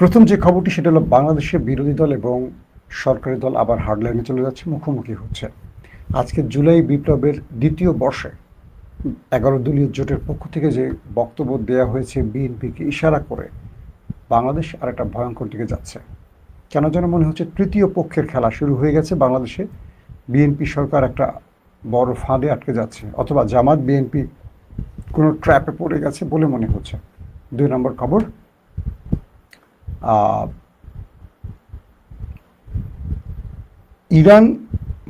প্রথম যে খবরটি সেটা হলো বাংলাদেশের বিরোধী দল এবং সরকারি দল আবার হার্ডলাইনে চলে যাচ্ছে, মুখোমুখি হচ্ছে। আজকে জুলাই বিপ্লবের দ্বিতীয় বর্ষে 11 দলীয় জোটের পক্ষ থেকে যে বক্তব্য দেওয়া হয়েছে বিএনপিকে ইশারা করে, বাংলাদেশ আর একটা ভয়ঙ্কর দিকে যাচ্ছে। কেন যেন মনে হচ্ছে তৃতীয় পক্ষের খেলা শুরু হয়ে গেছে বাংলাদেশে। বিএনপি সরকার একটা বড় ফাঁদে আটকে যাচ্ছে, অথবা জামাত বিএনপি কোনো ট্র্যাপে পড়ে গেছে বলে মনে হচ্ছে। 2 নম্বর খবর, ইরান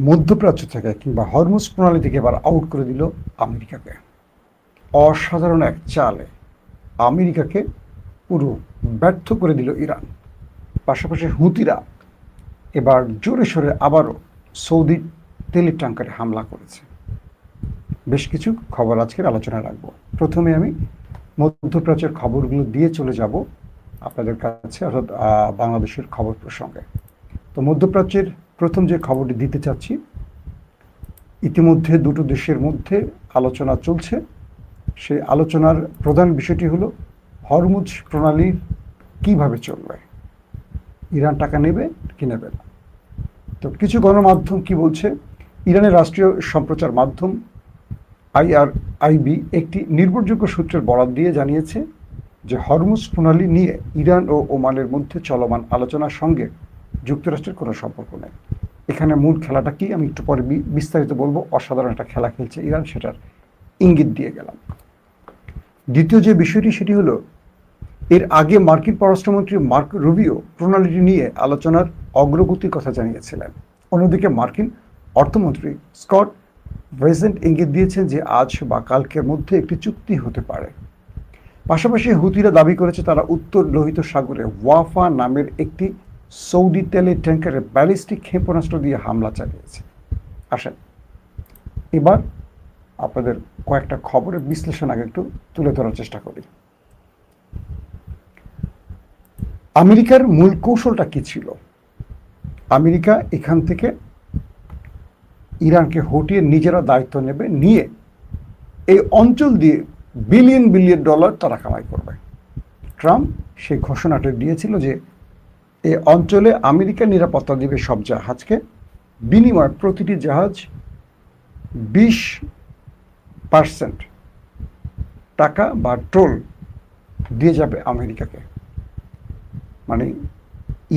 মধ্যপ্রাচ্য থেকে কিংবা হরমুজ প্রণালী থেকে এবার আউট করে দিল আমেরিকাকে। অসাধারণ এক চালে আমেরিকাকে পুরো ব্যর্থ করে দিল ইরান। পাশাপাশি হুতিরা এবার জোরে সোরে আবারও সৌদি তেলের ট্যাঙ্কারে হামলা করেছে। বেশ কিছু খবর আজকের আলোচনায় রাখবো। প্রথমে আমি মধ্যপ্রাচ্যের খবরগুলো দিয়ে চলে যাব আপনাদের কাছে, অর্থাৎ বাংলাদেশের খবর প্রসঙ্গে। তো মধ্যপ্রাচ্যের প্রথম যে খবরটি দিতে চাচ্ছি, ইতিমধ্যে দুটো দেশের মধ্যে আলোচনা চলছে। সেই আলোচনার প্রধান বিষয়টি হলো হরমুজ প্রণালী কিভাবে চলবে, ইরান টাকা নেবে কি নেবে না। তো কিছু গণমাধ্যম কি বলছে, ইরানের রাষ্ট্রীয় সম্প্রচার মাধ্যম IRIB একটি নির্ভরযোগ্য সূত্রের বরাত দিয়ে জানিয়েছে যে হরমুজ প্রণালী নিয়ে ইরান ও ওমানের মধ্যে চলমান আলোচনার সঙ্গে যুক্তরাষ্ট্রের কোনো সম্পর্ক নেই। এখানে মূল খেলাটা কি আমি একটু পরে বিস্তারিত বলবো। অসাধারণ একটা খেলা খেলছে ইরান, সেটার ইঙ্গিত দিয়ে গেলাম। দ্বিতীয় যে বিষয়টি সেটি হলো, এর আগে মার্কিন পররাষ্ট্রমন্ত্রী মার্ক রুবিও প্রণালীটি নিয়ে আলোচনার অগ্রগতির কথা জানিয়েছিলেন। অন্যদিকে মার্কিন অর্থমন্ত্রী স্কট বেসেন্ট ইঙ্গিত দিয়েছেন যে আজ বা কালকের মধ্যে একটি চুক্তি হতে পারে। পাশাপাশি হুতিরা দাবি করেছে তারা উত্তর লোহিত সাগরে ওয়াফা নামের একটি সৌদি তেলের ট্যাঙ্কারে ব্যালিস্টিক ক্ষেপণাস্ত্র দিয়ে হামলা চালিয়েছে। আসেন এবার আপনাদের কয়েকটা খবরের বিশ্লেষণ আগে একটু তুলে ধরার চেষ্টা করি। আমেরিকার মূল কৌশলটা কি ছিল? আমেরিকা এখান থেকে ইরানকে হটিয়ে নিজেরা দায়িত্ব নেবে, নিয়ে এই অঞ্চল দিয়ে বিলিয়ন বিলিয়ন ডলার তারা কামাই করবে। ট্রাম্প সেই ঘোষণাটা দিয়েছিল যে এই অঞ্চলে আমেরিকা নিরাপত্তা দেবে সব জাহাজকে, বিনিময়ে প্রতিটি জাহাজ 20% টাকা বা টোল দিয়ে যাবে আমেরিকাকে। মানে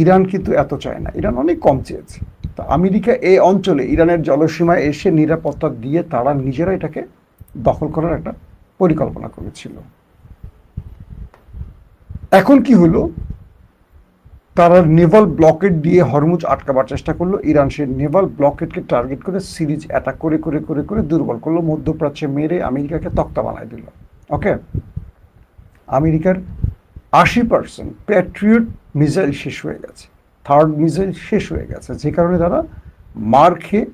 ইরান কিন্তু এত চায় না, ইরান অনেক কম চেয়েছে। তো আমেরিকা এই অঞ্চলে ইরানের জলসীমায় এসে নিরাপত্তা দিয়ে তারা নিজেরা এটাকে দখল করার একটা পরিকল্পনা করেছিল। এখন কি হলো, তারা নেভাল ব্লকেড দিয়ে হরমুজ আটকাবার চেষ্টা করলো। ইরান সেই নেভাল ব্লকেডকে টার্গেট করে সিরিজ অ্যাটাক করে করে করে করে দুর্বল করলো, মধ্যপ্রাচ্যে মেরে আমেরিকাকে তক্তা বানায় দিল। ওকে, আমেরিকার 80% প্যাট্রিয়ট মিসাইল শেষ হয়ে গেছে, থার্ড মিসাইল শেষ হয়ে গেছে, যে কারণে তারা মার খেয়ে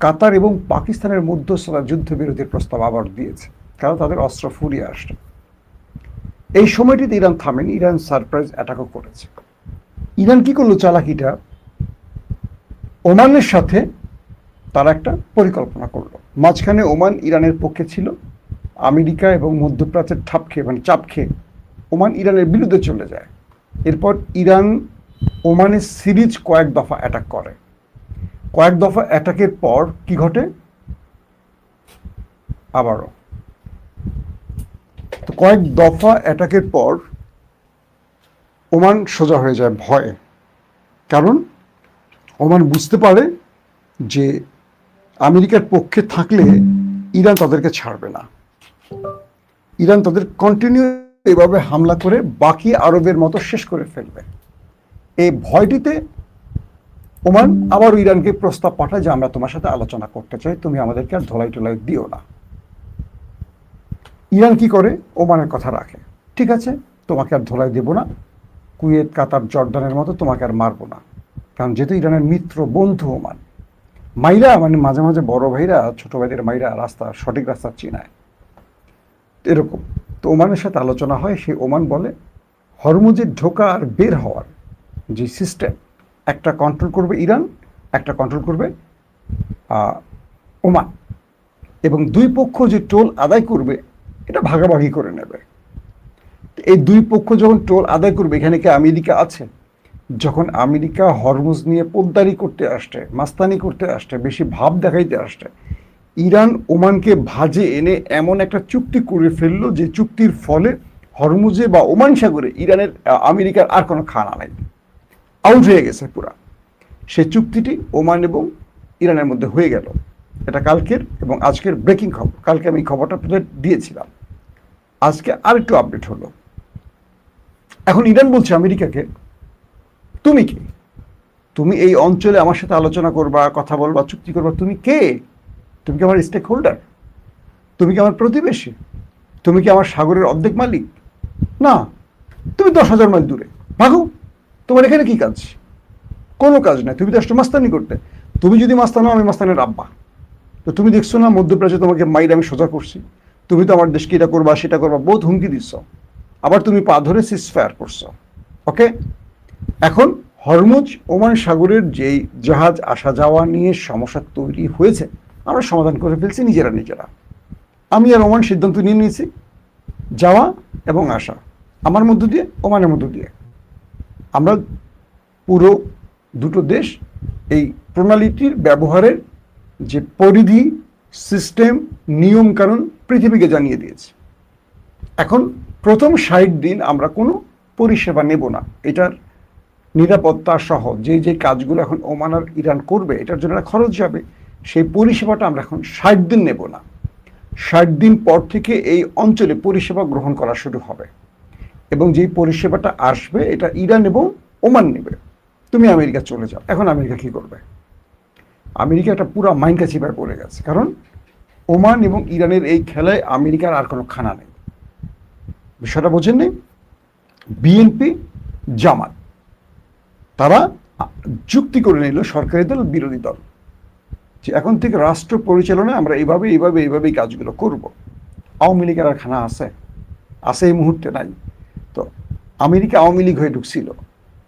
কাতার এবং পাকিস্তানের মধ্যস্থতা যুদ্ধবিরতির প্রস্তাব আবার দিয়েছে, কারণ তাদের অস্ত্র ফুরিয়ে আসছে। এই সময়টিতে ইরান থামেনি, ইরান সারপ্রাইজ অ্যাটাকও করেছে। ইরান কি করলো চালাকিটা, ওমানের সাথে তারা একটা পরিকল্পনা করলো। মাঝখানে ওমান ইরানের পক্ষে ছিল, আমেরিকা এবং মধ্যপ্রাচ্যের ঠাপ খেয়ে মানে চাপ খেয়ে ওমান ইরানের বিরুদ্ধে চলে যায়। এরপর ইরান ওমানের সিরিজ কয়েক দফা অ্যাটাক করে। কয়েক দফা অ্যাটাকের পর কি ঘটে, আবারও তো কয়েক দফা অ্যাটাকের পর ওমান সোজা হয়ে যায় ভয়ে। কারণ ওমান বুঝতে পারে যে আমেরিকার পক্ষে থাকলে ইরান তাদেরকে ছাড়বে না। ইরান তাদের কন্টিনিউ এভাবে হামলা করে বাকি আরবের মতো শেষ করে ফেলবে। এই ভয়টিতে ওমান আবারও ইরানকে প্রস্তাব পাঠায় যে আমরা তোমার সাথে আলোচনা করতে চাই, তুমি আমাদেরকে আর ধোলাই টোলাই দিও না। ইরান কি করে, ওমানের কথা রাখে, ঠিক আছে তোমাকে আর ধোলাই দেব না, কুয়েত কাতার জর্দানের মতো তোমাকে আর মারবো না। কারণ যেহেতু ইরানের মিত্র বন্ধু ওমান, মাইরা মানে মাঝে মাঝে বড় ভাইরা ছোট ভাইদের মাইরা রাস্তা সঠিক রাস্তা চিনায় এরকম। তো ওমানের সাথে আলোচনা হয়, সেই ওমান বলে হরমুজের ঢোকা আর বের হওয়ার যে সিস্টেম, একটা কন্ট্রোল করবে ইরান, একটা কন্ট্রোল করবে ওমান, এবং দুই পক্ষ যে টোল আদায় করবে এটা ভাগাভাগি করে নেবে। এই দুই পক্ষ যখন টোল আদায় করবে, এখানে কি আমেরিকা আছে? যখন আমেরিকা হরমুজ নিয়ে পোদ্দারি করতে আসছে, মাস্তানি করতে আসছে, বেশি ভাব দেখাইতে আসছে, ইরান ওমানকে ভাজে এনে এমন একটা চুক্তি করে ফেললো যে চুক্তির ফলে হরমুজে বা ওমান সাগরে ইরানের আমেরিকার আর কোনো খানা নাই, আউট হয়ে গেছে পুরা। সেই চুক্তিটি ওমান এবং ইরানের মধ্যে হয়ে গেল। এটা কালকের এবং আজকের ব্রেকিং খবর। কালকে আমি খবরটা আপনাদের দিয়েছিলাম, আজকে আরেকটু আপডেট হলো। এখন ইরান বলছে আমেরিকাকে, তুমি কে? তুমি এই অঞ্চলে আমার সাথে আলোচনা করবা, কথা বলবা, চুক্তি করবা? তুমি কে? তুমি কি আমার স্টেক হোল্ডার? তুমি কি আমার প্রতিবেশী? তুমি কি আমার সাগরের অর্ধেক মালিক? না, তুমি 10,000 মাইল দূরে, ভাগো। তোমার এখানে কি কাজ? কোনো কাজ নাই, তুমি তো আসলে মাস্তানি করতে। তুমি যদি মাস্তানো, আমি মাস্তানের আব্বা। তো তুমি দেখছো না মধ্যপ্রাচ্যে তোমাকে মাইর আমি সোজা করছি, তুমি তো আমার দেশকে এটা করবা সেটা করবা বহুত হুমকি দিচ্ছ, আবার তুমি পা ধরে সিজফায়ার করছো। ওকে, এখন হরমুজ ওমান সাগরের যেই জাহাজ আসা যাওয়া নিয়ে সমস্যা তৈরি হয়েছে, আমরা সমাধান করে ফেলছি নিজেরা। আমি আর ওমান সিদ্ধান্ত নিয়ে নিয়েছি, যাওয়া এবং আসা আমার মধ্য দিয়ে, ওমানের মধ্য দিয়ে। আমরা পুরো দুটো দেশ এই প্রণালীটির ব্যবহারের যে পরিধি, সিস্টেম, নিয়ম কানুন পৃথিবীকে জানিয়ে দিয়েছে। এখন প্রথম 60 দিন আমরা কোনো পরিষেবা নেব না। এটার নিরাপত্তা সহ যে কাজগুলো এখন ওমান আর ইরান করবে, এটার জন্য খরচ যাবে, সেই পরিষেবাটা আমরা এখন 60 দিন নেব না। 60 দিন পর থেকে এই অঞ্চলে পরিষেবা গ্রহণ করা শুরু হবে, এবং যেই পরিষেবাটা আসবে এটা ইরান এবং ওমান নেবে। তুমি আমেরিকা চলে যাও। এখন আমেরিকা কি করবে? আমেরিকা একটা পুরো মাইনকা চিপায় পড়ে গেছে, কারণ ওমান এবং ইরানের এই খেলায় আমেরিকার আর কোনো খানা নেই। বিষয়টা বোঝেন নেই? বিএনপি জামাত তারা যুক্তি করে নিল, সরকারি দল বিরোধী দল, যে এখন থেকে রাষ্ট্র পরিচালনায় আমরা এইভাবেই কাজগুলো করব। আওয়ামী লীগের আর খানা আছে? এই মুহূর্তে নাই। তো আমেরিকা আওয়ামী লীগ হয়ে ঢুকছিল,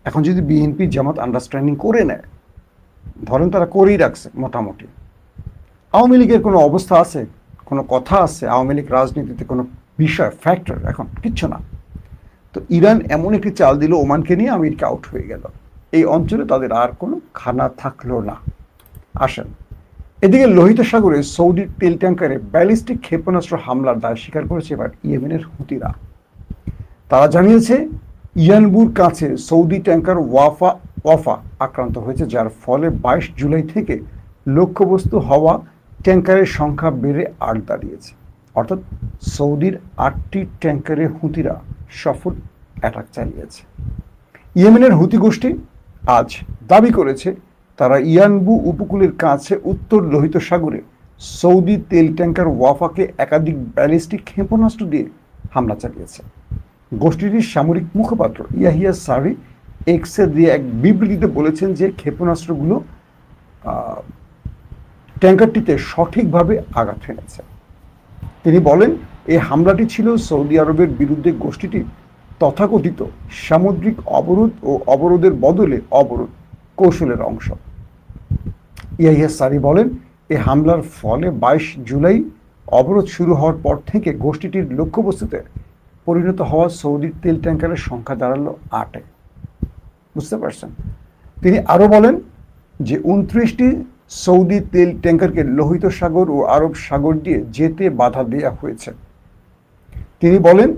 এখন যদি বিএনপি জামাত আন্ডারস্ট্যান্ডিং করে নেয়, ধরেন তারা করেই রাখছে মোটামুটি, আওয়ামী লীগের কোনো অবস্থা আছে, কোনো কথা আছে? আওয়ামী লীগ রাজনীতিতে কোনো বিষয়, ফ্যাক্টর এখন কিচ্ছু না। তো ইরান এমন একটি চাল দিল, ওমানকে নিয়ে আমেরিকা আউট হয়ে গেল, এই অঞ্চলে তাদের আর কোনো খানা থাকলো না। আসেন, এদিকে লোহিত সাগরে সৌদির তেল ট্যাঙ্কারে ব্যালিস্টিক ক্ষেপণাস্ত্র হামলার দায় স্বীকার করেছে এবার ইয়েমেনের হুতিরা। তারা জানিয়েছে ইয়ানবুর কাছে সৌদি ট্যাঙ্কার ওয়াফা আক্রান্ত হয়েছে, যার ফলে 22 জুলাই থেকে লক্ষ্যবস্তু হওয়া ট্যাঙ্কারের সংখ্যা বেড়ে 8 দাঁড়িয়েছে। অর্থাৎ সৌদির 8টি ট্যাঙ্কারে হুতিরা সফল অ্যাটাক চালিয়েছে। ইয়েমেনের হুতি গোষ্ঠী আজ দাবি করেছে তারা ইয়ানবু উপকূলের কাছে উত্তর লোহিত সাগরে সৌদি তেল ট্যাঙ্কার ওয়াফাকে একাধিক ব্যালিস্টিক ক্ষেপণাস্ত্র দিয়ে হামলা চালিয়েছে। গোষ্ঠীটির সামরিক মুখপাত্র ইয়াহিয়া সারি এক্সে দিয়ে এক বিবৃতিতে বলেছেন যে ক্ষেপণাস্ত্রগুলো ট্যাঙ্কারটিতে সঠিকভাবে আঘাত হেনেছে। তিনি বলেন, এই হামলাটি ছিল সৌদি আরবের বিরুদ্ধে গোষ্ঠীটির তথাকথিত সামুদ্রিক অবরোধ ও অবরোধের বদলে অবরোধ কৌশলের অংশ। ইয়াহিয়া সারি বলেন, এই হামলার ফলে 22 জুলাই অবরোধ শুরু হওয়ার পর থেকে গোষ্ঠীটির লক্ষ্যবস্তুতে পরিণত হওয়া সৌদির তেল ট্যাঙ্কারের সংখ্যা দাঁড়ালো 8-এ। বুঝতে পারছেন? তিনি আরও বলেন যে 29টি সৌদি তেল ট্যাঙ্কারকে লোহিত সাগর ও আরব সাগর দিয়ে যেতে বাধা দেওয়া হয়েছে। তিনি বলেন,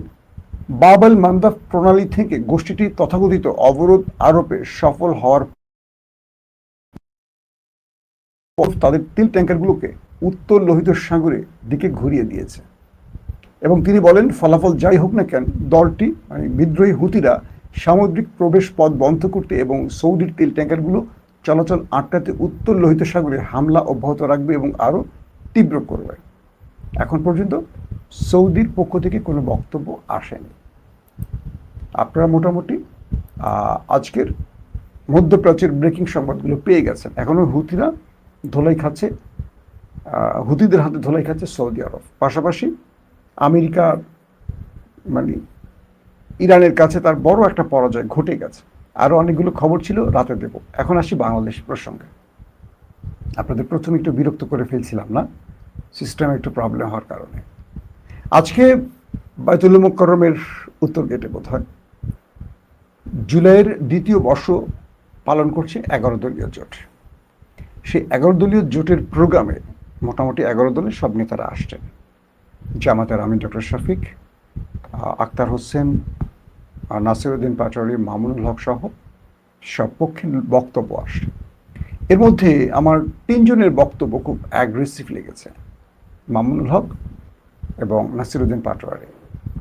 বাব আল মান্দাব প্রণালী থেকে গোষ্ঠীটি তথাকথিত অবরোধ আরোপে সফল হওয়ার পর তাদের তেল ট্যাঙ্কারগুলোকে উত্তর লোহিত সাগরের দিকে ঘুরিয়ে দিয়েছে। এবং তিনি বলেন, ফলাফল যাই হোক না কেন, দলটি মানে বিদ্রোহী হুতিরা সামুদ্রিক প্রবেশ পথ বন্ধ করতে এবং সৌদির তেল ট্যাঙ্কারগুলো চলাচল আটকাতে উত্তর লোহিত সাগরে হামলা অব্যাহত রাখবে এবং আরও তীব্র করবে। এখন পর্যন্ত সৌদির পক্ষ থেকে কোনো বক্তব্য আসেনি। আপনারা মোটামুটি আজকের মধ্যপ্রাচ্যের ব্রেকিং সংবাদগুলো পেয়ে গেছেন। এখনও হুতিরা ধোলাই খাচ্ছে, হুতিদের হাতে ধোলাই খাচ্ছে সৌদি আরব। পাশাপাশি আমেরিকা মানে ইরানের কাছে তার বড় একটা পরাজয় ঘটে গেছে। আরও অনেকগুলো খবর ছিল, রাতে দেব। এখন আসি বাংলাদেশ প্রসঙ্গে। আপনাদের প্রথমে একটু বিরক্ত করে ফেলছিলাম না, সিস্টেমে একটু প্রবলেম হওয়ার কারণে। আজকে বায়তুল মুকাররমের উত্তর গেটে বোধ হয় জুলাইয়ের দ্বিতীয় বর্ষ পালন করছে 11 দলীয় জোট। সেই 11 দলীয় জোটের প্রোগ্রামে মোটামুটি 11 দলের সব নেতারা আসছেন। জামাতের আমির ডক্টর শফিক, আক্তার হোসেন, নাসিরউদ্দিন পাটোয়ারি, মামুনুল হক সহ সব পক্ষের বক্তব্য আসছে। এর মধ্যে আমার 3 জনের বক্তব্য খুব অ্যাগ্রেসিভ লেগেছে, মামুনুল হক এবং নাসিরউদ্দিন পাটোয়ারি।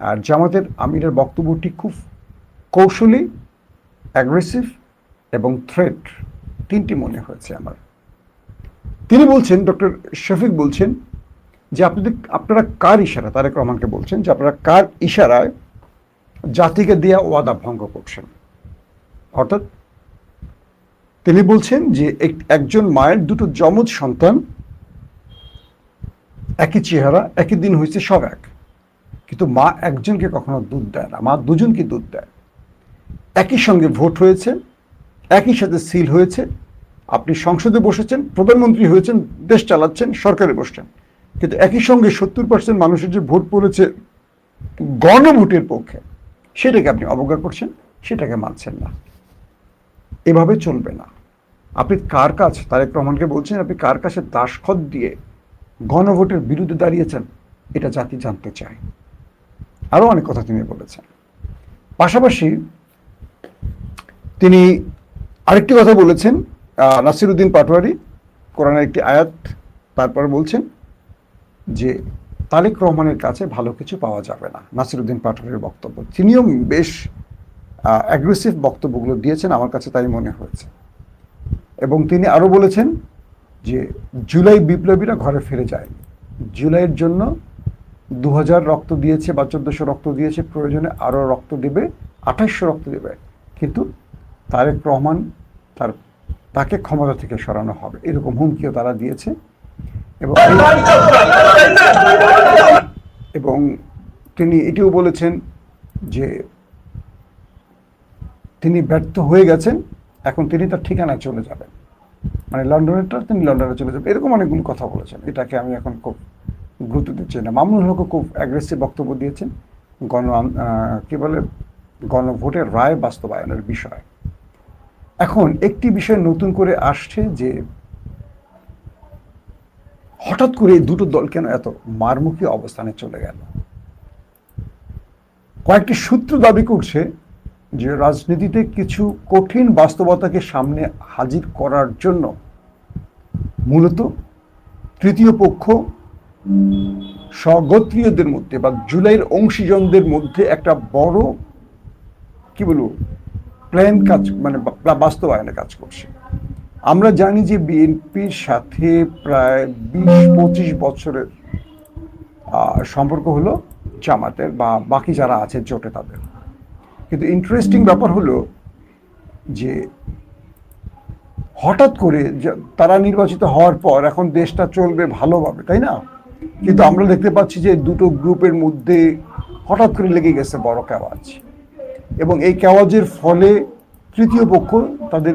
আর জামাতের আমিরের বক্তব্যটি খুব কৌশলী, অ্যাগ্রেসিভ এবং থ্রেট, 3টি মনে হয়েছে আমার। তিনি বলছেন, ডক্টর শফিক বলছেন যে আপনারা কার ইশারা, তারেক রহমানকে বলছেন যে আপনারা কার ইশারায় জাতিকে দেয়া ওয়াদা ভঙ্গ করছেন। অর্থাৎ তিনি বলছেন যে একজন মায়ের দুটো যমজ সন্তান, একই চেহারা, একই দিন হয়েছে, সব এক, কিন্তু মা একজনকে কখনো দুধ দেয় না, মা দুজনকে দুধ দেয়। একই সঙ্গে ভোট হয়েছে, একই সাথে সিল হয়েছে, আপনি সংসদে বসেছেন, প্রধানমন্ত্রী হয়েছেন, দেশ চালাচ্ছেন, সরকারে বসছেন, কিন্তু একই সঙ্গে 70% মানুষের যে ভোট পড়েছে গণভোটের পক্ষে, সেটাকে আপনি অবজ্ঞা করছেন, সেটাকে মানছেন না। এভাবে চলবে না। আপনি কার কাছে, তারেক রহমানকে বলছেন, আপনি কার কাছে দাসখত দিয়ে গণভোটের বিরুদ্ধে দাঁড়িয়েছেন, এটা জাতি জানতে চায়। আরও অনেক কথা তিনি বলেছেন। পাশাপাশি তিনি আরেকটি কথা বলেছেন, নাসিরউদ্দিন পাটোয়ারি কোরআনের একটি আয়াত তারপর বলছেন যে তারেক রহমানের কাছে ভালো কিছু পাওয়া যাবে না। নাসিরউদ্দিন পাটোয়ারির বক্তব্য, তিনিও বেশ অ্যাগ্রেসিভ বক্তব্যগুলো দিয়েছেন, আমার কাছে তাই মনে হয়েছে। এবং তিনি আরও বলেছেন যে জুলাই বিপ্লবীরা ঘরে ফিরে যায়, জুলাইয়ের জন্য 2000 রক্ত দিয়েছে বা 1400 রক্ত দিয়েছে, প্রয়োজনে আরও রক্ত দেবে, 2800 রক্ত দেবে, কিন্তু তারেক রহমান তাকে ক্ষমতা থেকে সরানো হবে, এরকম হুমকিও তারা দিয়েছে। এবং তিনি এটিও বলেছেন যে তিনি ব্যর্থ হয়ে গেছেন, এখন তিনি তার ঠিকানায় চলে যাবেন, মানে লন্ডনেরটা তিনি লন্ডনে চলে যাবেন, এরকম অনেকগুলো কথা বলেছেন। এটাকে আমি এখন খুব গুরুত্ব দিচ্ছি না। মামুনুল হকও খুব অ্যাগ্রেসিভ বক্তব্য দিয়েছেন গণভোটের রায় বাস্তবায়নের বিষয়। এখন একটি বিষয় নতুন করে আসছে যে হঠাৎ করে এই দুটো দল কেন এত মারমুখী অবস্থানে চলে গেল। কয়েকটি সূত্র দাবি করছে যে রাজনীতিতে কিছু কঠিন বাস্তবতাকে সামনে হাজির করার জন্য মূলত তৃতীয় পক্ষ স্বগোত্রীয়দের মধ্যে বা জুলাইয়ের অংশীজনদের মধ্যে একটা বড় প্ল্যান কাজ, মানে বাস্তবায়নে কাজ করছে। আমরা জানি যে বিএনপির সাথে প্রায় 20-25 বছরের সম্পর্ক হলো জামাতের বা বাকি যারা আছে জোটে তাদের। কিন্তু ইন্টারেস্টিং ব্যাপার হলো যে হঠাৎ করে তারা নির্বাচিত হওয়ার পর এখন দেশটা চলবে ভালোভাবে, তাই না? কিন্তু আমরা দেখতে পাচ্ছি যে দুটো গ্রুপের মধ্যে হঠাৎ করে লেগে গেছে বড় কেওয়াজ, এবং এই কেওয়াজের ফলে তৃতীয় পক্ষ তাদের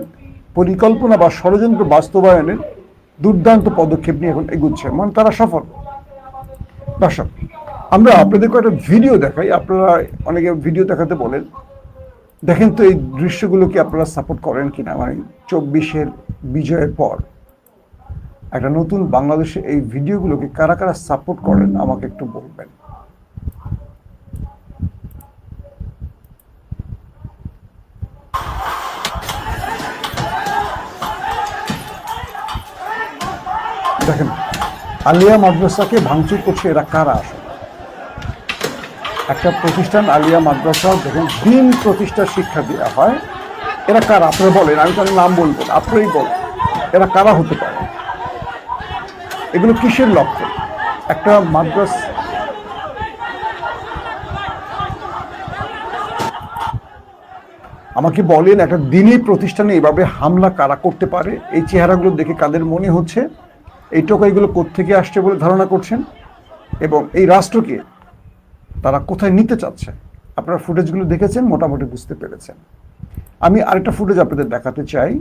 পরিকল্পনা বা ষড়যন্ত্র বাস্তবায়নের দুর্দান্ত পদক্ষেপ নিয়ে এখন এগুচ্ছে, মানে তারা সফল। দর্শক, আমরা আপনাদেরকে একটা ভিডিও দেখাই, আপনারা অনেকে ভিডিও দেখাতে বলেন, দেখেন তো এই দৃশ্যগুলোকে আপনারা সাপোর্ট করেন কিনা। মানে 24-এর বিজয়ের পর একটা নতুন বাংলাদেশে এই ভিডিওগুলোকে কারা কারা সাপোর্ট করেন আমাকে একটু বলবেন। দেখেন, আলিয়া মাদ্রাসাকে ভাঙচুর করছে, এরা কারা আসে? একটা প্রতিষ্ঠান আলিয়া মাদ্রাসা, দেখেন দিন প্রতিষ্ঠার শিক্ষা দেওয়া হয়, এরা কারা আপনারা বলেন, আমি তাদের নাম বলবো, আপনারাই বলেন এরা কারা হতে পারে? এগুলো কিসের লক্ষণ? একটা মাদ্রাসা, আমাকে বলেন একটা দিনী প্রতিষ্ঠানে এভাবে হামলা কারা করতে পারে? এই চেহারাগুলো দেখে কাদের মনে হচ্ছে এই টোকাইগুলো কোত্থেকে আসছে বলে ধারণা করছেন, এবং এই রাষ্ট্রকে তারা কোথায় নিতে চাচ্ছে? আপনারা ফুটেজগুলো দেখেছেন, মোটামুটি বুঝতে পেরেছেন। আমি আরেকটা ফুটেজ আপনাদের দেখাতে চাই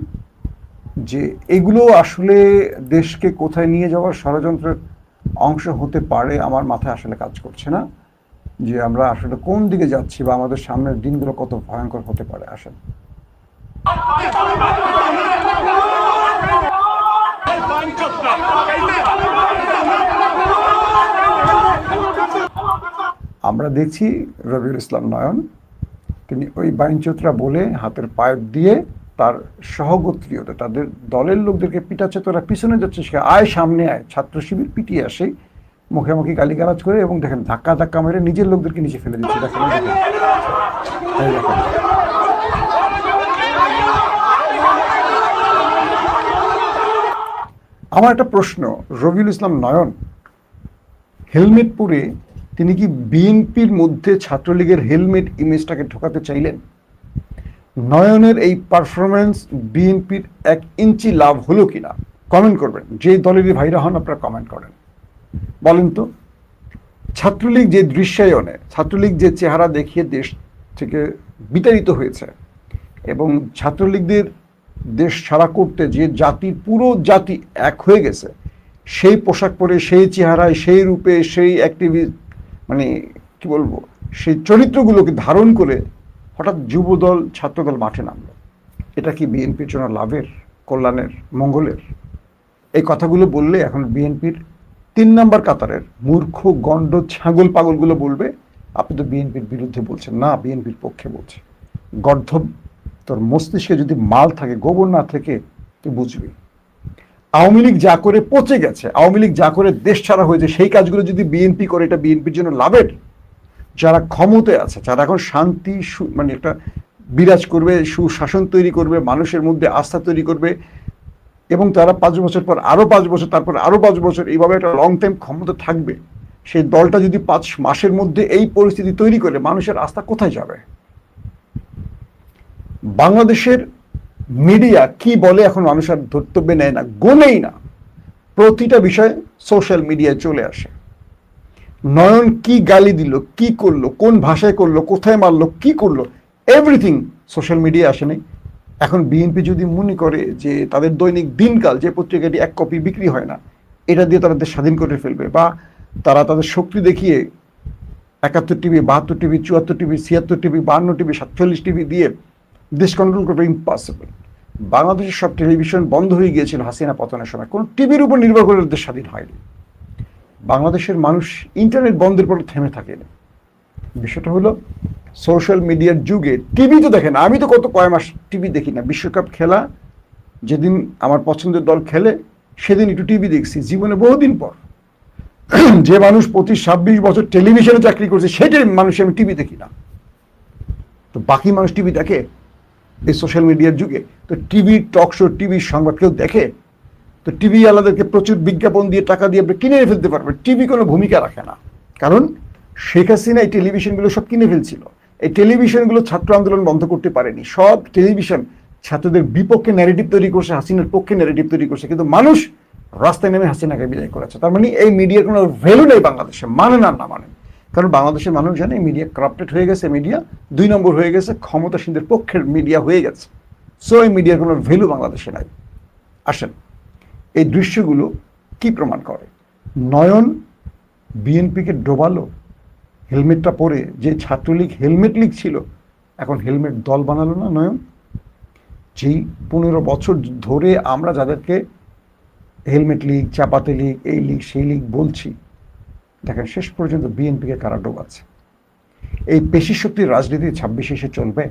যে এগুলো আসলে দেশকে কোথায় নিয়ে যাওয়ার ষড়যন্ত্রের অংশ হতে পারে, আমার মাথায় আসলে কাজ করছে না। যে আমরা আসলে কোন দিকে যাচ্ছি বা আমাদের সামনের দিনগুলো কত ভয়ঙ্কর হতে পারে। আসেন। আমরা দেখছি রবিউল ইসলাম নয়ন, তিনি ওই বাইনচোতরা বলে হাতের পাইপ দিয়ে তার সহগোত্রীয়দের, তাদের দলের লোকদেরকে পিটাচ্ছে, তোরা পিছনে যাচ্ছিস, আয় সামনে আয়, ছাত্র শিবির পিটিয়ে আসে মুখে গালিগালাজ করে, এবং দেখেন ধাক্কা ধাক্কা মেরে নিজের লোকদেরকে নিচে ফেলে দিচ্ছে। দেখেন আমার একটা প্রশ্ন, রবিউল ইসলাম নয়ন হেলমেট পরে তিনি কি বিএনপির মধ্যে ছাত্রলীগের হেলমেট ইমেজটাকে ঢোকাতে চাইলেন? নয়নের এই পারফরমেন্স বিএনপির 1 ইঞ্চি লাভ হলো কিনা কমেন্ট করবেন। যে দলেরই ভাইরা হন আপনারা কমেন্ট করেন, বলেন তো। ছাত্রলীগ যে দৃশ্যায়নে, ছাত্রলীগ যে চেহারা দেখিয়ে দেশ থেকে বিতাড়িত হয়েছে, এবং ছাত্রলীগদের দেশ ছাড়া করতে যে জাতির পুরো জাতি এক হয়ে গেছে, সেই পোশাক পরে, সেই চেহারায়, সেই রূপে, সেই অ্যাক্টিভিস্ট, মানে কি বলবো, সেই চরিত্রগুলোকে ধারণ করে হঠাৎ যুবদল ছাত্রদল মাঠে নামলো। এটা কি বিএনপির জন্য লাভের, কল্যাণের, মঙ্গলের? এই কথাগুলো বললে এখন বিএনপির 3 নম্বর কাতারের মূর্খ গণ্ড ছাগল পাগলগুলো বলবে আপনি তো বিএনপির বিরুদ্ধে বলছেন। না, বিএনপির পক্ষে বলছে। গর্ধব, তোর মস্তিষ্কে যদি মাল থাকে, গোবর না থেকে, তুই বুঝবি। আওয়ামী লীগ যা করে পচে গেছে, আওয়ামী লীগ যা করে দেশ ছাড়া হয়েছে, সেই কাজগুলো যদি বিএনপি করে, এটা বিএনপির জন্য লাভের। যারা ক্ষমতায় আছে, যারা এখন শান্তি মানে একটা বিরাজ করবে, সুশাসন তৈরি করবে, মানুষের মধ্যে আস্থা তৈরি করবে, এবং তারা 5 বছর পর আরো 5 বছর, তারপর আরো 5 বছর, এইভাবে একটা লং টাইম ক্ষমতা থাকবে, সেই দলটা যদি 5 মাসের মধ্যে এই পরিস্থিতি তৈরি করে, মানুষের আস্থা কোথায় যাবে? বাংলাদেশের মিডিয়া কি বলে এখন মানুষ আর ধর্তব্যে নেয় না, গোনেই না। প্রতিটা বিষয় সোশ্যাল মিডিয়ায় চলে আসে। নয়ন কি গালি দিল, কি করলো, কোন ভাষায় করলো, কোথায় মারলো, কি করলো, এভরিথিং সোশ্যাল মিডিয়ায় আসে নাই। এখন বিএনপি যদি মনে করে যে তাদের দৈনিক দিনকাল, যে পত্রিকাটি 1 কপি বিক্রি হয় না, এটা দিয়ে তারা দেশ স্বাধীন করে ফেলবে, বা তারা তাদের শক্তি দেখিয়ে 71 TV, 72 TV, 74 TV, 76 TV, 52 TV, 47 TV দিয়ে দেশ কন্ট্রোল করবে, ইম্পসিবল। বাংলাদেশের সব টেলিভিশন বন্ধ হয়ে গিয়েছিল হাসিনা পতনের সময়, কোনো টিভির উপর নির্ভর করে দেশ স্বাধীন হয়নি। বাংলাদেশের মানুষ ইন্টারনেট বন্ধের পর থেমে থাকেনি। বিষয়টা হলো সোশ্যাল মিডিয়ার যুগে টিভি তো দেখেন, আমি তো কয়েক মাস টিভি দেখি না। বিশ্বকাপ খেলা যেদিন আমার পছন্দের দল খেলে, সেদিন একটু টিভি দেখছি, জীবনে বহুদিন পর। যে মানুষ 25-26 বছর টেলিভিশনে চাকরি করছে, সেটাই মানুষ আমি টিভি দেখি না। তো বাকি মানুষ টিভি দেখে এই সোশ্যাল মিডিয়ার যুগে? তো টিভি টক শো, টিভির সংবাদ কেউ দেখে? তো টিভি আলাদাকে প্রচুর বিজ্ঞাপন দিয়ে, টাকা দিয়ে আপনি কিনে ফেলতে পারবেন। টিভি কোনো ভূমিকা রাখে না, কারণ শেখ হাসিনা এই টেলিভিশনগুলো সব কিনে ফেলছিল। এই টেলিভিশনগুলো ছাত্র আন্দোলন বন্ধ করতে পারেনি। সব টেলিভিশন ছাত্রদের বিপক্ষে ন্যারেটিভ তৈরি করছে, হাসিনার পক্ষে ন্যারেটিভ তৈরি করছে, কিন্তু মানুষ রাস্তায় নেমে হাসিনাকে বিদায় করেছে। তার মানে এই মিডিয়ার কোনো ভ্যালু নেই বাংলাদেশে, মানে না মানে। কারণ বাংলাদেশের মানুষ জানে মিডিয়া করাপ্টেড হয়ে গেছে, মিডিয়া 2 নম্বর হয়ে গেছে, ক্ষমতাসীনদের পক্ষের মিডিয়া হয়ে গেছে। সো এই মিডিয়ার কোনো ভ্যালু বাংলাদেশে নাই। আসেন, এই দৃশ্যগুলো কি প্রমাণ করে? নয়ন বিএনপিকে ডোবালো হেলমেটটা পরে। যে ছাত্রলীগ হেলমেট লীগ ছিল, এখন হেলমেট দল বানালো না নয়ন? যেই 15 বছর ধরে আমরা যাদেরকে হেলমেট লীগ, চাপাতে লীগ, এই লীগ সেই লীগ বলছি, দেখেন শেষ পর্যন্ত বিএনপিকে কারা ডোবাচ্ছে। এই পেশি শক্তির রাজনীতি 26 এসে চলবে?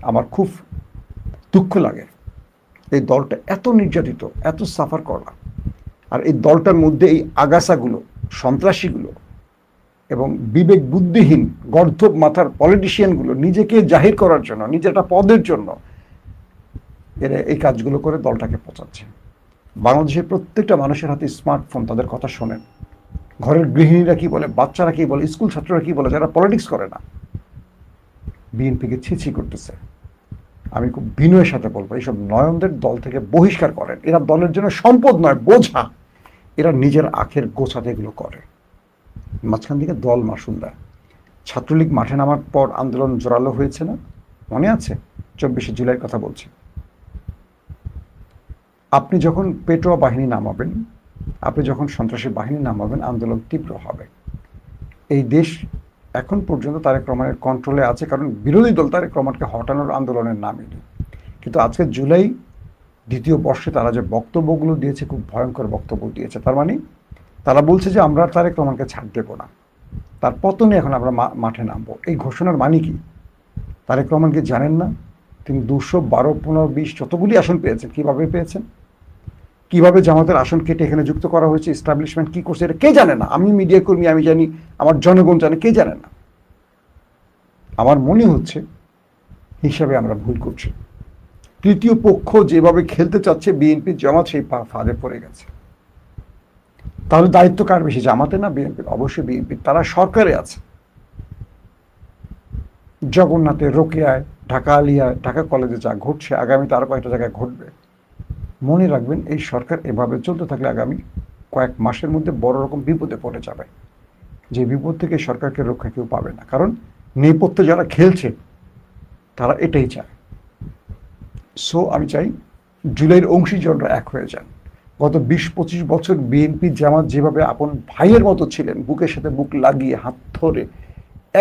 আমার খুব দুঃখ লাগে। এই দলটা এত নির্যাতিত, এত সাফার করা, আর এই দলটার মধ্যে এই আগাছাগুলো, সন্ত্রাসীগুলো এবং বিবেক বুদ্ধিহীন গর্ধব মাথার পলিটিশিয়ানগুলো নিজেকে জাহির করার জন্য, নিজের একটা পদের জন্য এরা এই কাজগুলো করে দলটাকে পচাচ্ছে। বাংলাদেশের প্রত্যেকটা মানুষের হাতে স্মার্টফোন, তাদের কথা শোনেন। ঘরের গৃহিণীরা কি বলে, বাচ্চারা কি বলে, স্কুল ছাত্ররা কি বলে, যারা পলিটিক্স করে না, বিএনপিকে ছিছি করতেছে। আমি খুব বিনয়ের সাথে বলবো, এইসব নয়নদের দল থেকে বহিষ্কার করেন। এরা দলের জন্য সম্পদ নয়, বোঝা। এরা নিজের আখের গোছাতে এগুলো করে। মাঝখান থেকে দল মাসুল দেয়। ছাত্রলীগ মাঠে নামার পর আন্দোলন জোরালো হয়েছে না, মনে আছে? 24শে জুলাইয়ের কথা বলছি। আপনি যখন পেটোয়া বাহিনী নামাবেন, আপনি যখন সন্ত্রাসী বাহিনী নামাবেন, আন্দোলন তীব্র হবে। এই দেশ এখন পর্যন্ত তারেক রহমানের কন্ট্রোলে আছে, কারণ বিরোধী দল তারেক রহমানকে হটানোর আন্দোলনের নামেনি। কিন্তু আজকে জুলাই দ্বিতীয় বর্ষে তারা যে বক্তব্যগুলো দিয়েছে, খুব ভয়ঙ্কর বক্তব্য দিয়েছে। তার মানে তারা বলছে যে আমরা তারেক রহমানকে ছাড় দেবো না, তার পতনে এখন আমরা মাঠে নামবো। এই ঘোষণার মানে কি? তারেক রহমানকে জানেন না তিনি 212, 15, 20 যতগুলি আসন পেয়েছেন, কিভাবে পেয়েছেন, কিভাবে জামাতের আসন কেটে এখানে যুক্ত করা হয়েছে, এস্টাবলিশমেন্ট কি করছে, এটা কে জানে না? আমি মিডিয়া কর্মী, আমি জানি, আমার জনগণ জানে, কে জানে না? আমার মনে হচ্ছে হিসাবে আমরা ভুল করছি। তৃতীয় পক্ষ যেভাবে খেলতে চাচ্ছে বিএনপি জামাত, সেই ফাঁদে পড়ে গেছে। তাহলে দায়িত্ব কার বেশি, জামাতে না বিএনপির? অবশ্যই বিএনপির। তারা সরকারে আছে। জগন্নাথে, রোকেয়ায়, ঢাকা আলিয়ায়, ঢাকা কলেজে যা ঘটছে, আগামীতে আরো কয়েকটা জায়গায় ঘটবে। মনে রাখবেন, এই সরকার এভাবে চলতে থাকলে আগামী কয়েক মাসের মধ্যে বড় রকম বিপদে পড়ে যাবে। যে বিপদ থেকে সরকারকে রক্ষা কেউ পাবে না, কারণ নেপথ্যে যারা খেলছে তারা এটাই চায়। সো আমি চাই জুলাইয়ের অংশীজনরা এক হয়ে যান। গত 20-25 বছর বিএনপি জামাত যেভাবে আপন ভাইয়ের মতো ছিলেন, বুকের সাথে বুক লাগিয়ে, হাত ধরে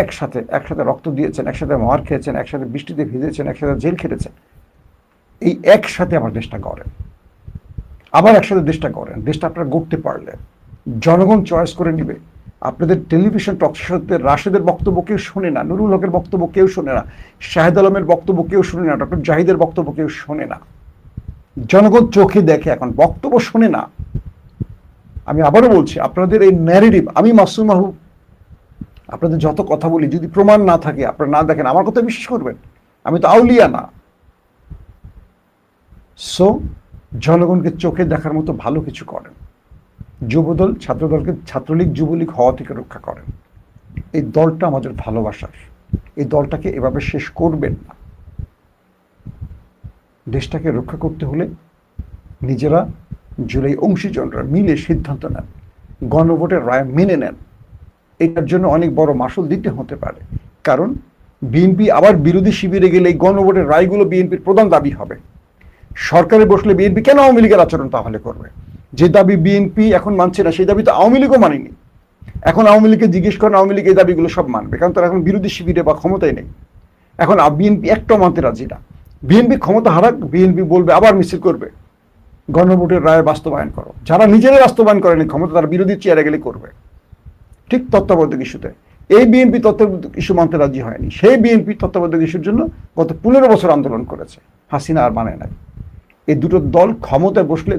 একসাথে রক্ত দিয়েছেন, একসাথে মার খেয়েছেন, একসাথে বৃষ্টিতে ভিজেছেন, একসাথে জেল খেটেছেন, এই একসাথে আবার দেশটা গড়েন, আবার একসাথে দেশটা গড়েন। দেশটা আপনারা গড়তে পারলেন, জনগণ চয়েস করে নিবে। আপনাদের টেলিভিশন টক শোতে রাশেদের বক্তব্য কেউ শোনে না, নুরুল হকের বক্তব্য কেউ শোনে না, শাহেদ আলমের বক্তব্য কেউ শোনে না, ডক্টর জাহিদের বক্তব্য কেউ শোনে না। জনগণ চোখে দেখে, এখন বক্তব্য শোনে না। আমি আবারও বলছি, আপনাদের এই ন্যারেটিভ, আমি মাসুম মাহবুব আপনাদের যত কথা বলি, যদি প্রমাণ না থাকে, আপনারা না দেখেন, আমার কথা বিশ্বাস করবেন? আমি তো আউলিয়া না। সো জনগণকে চোখে দেখার মতো ভালো কিছু করেন। যুবদল, ছাত্রদলকে ছাত্রলীগ, যুবলীগ হওয়া থেকে রক্ষা করেন। এই দলটা আমাদের ভালোবাসার, এই দলটাকে এভাবে শেষ করবেন না। দেশটাকে রক্ষা করতে হলে নিজেরা জুলাই অংশীজনরা মিলে সিদ্ধান্ত নেন, গণভোটের রায় মেনে নেন। এটার জন্য অনেক বড় মাসুল দিতে হতে পারে, কারণ বিএনপি আবার বিরোধী শিবিরে গেলে এই গণভোটের রায়গুলো বিএনপির প্রধান দাবি হবে। সরকারে বসলে বিএনপি কেন আওয়ামী লীগের আচরণ তাহলে করবে? যে দাবি বিএনপি এখন মানছে না, সেই দাবি তো আওয়ামী লীগও মানেনি। এখন আওয়ামী লীগকে জিজ্ঞেস করেন, আওয়ামী লীগ এই দাবিগুলো সব মানবে, কারণ তারা এখন বিরোধী শিবিরে বা ক্ষমতায় নেই। এখন বিএনপি একটাও মানতে রাজি না। বিএনপি ক্ষমতা হারাক, বিএনপি বলবে আবার মিছিল করবে, গণভোটের রায় বাস্তবায়ন করো। যারা নিজেরাই বাস্তবায়ন করেনি ক্ষমতা, তারা বিরোধী চেয়ারে গেলে করবে। ঠিক তত্ত্বাবধায়ক ইস্যুতে এই বিএনপি তত্ত্বাবধায়ক ইস্যু মানতে রাজি হয়নি। সেই বিএনপি তত্ত্বাবধায়ক ইস্যুর জন্য গত 15 বছর আন্দোলন করেছে, হাসিনা আর মানে নাই। এই দুটো দল ক্ষমতায় বসলে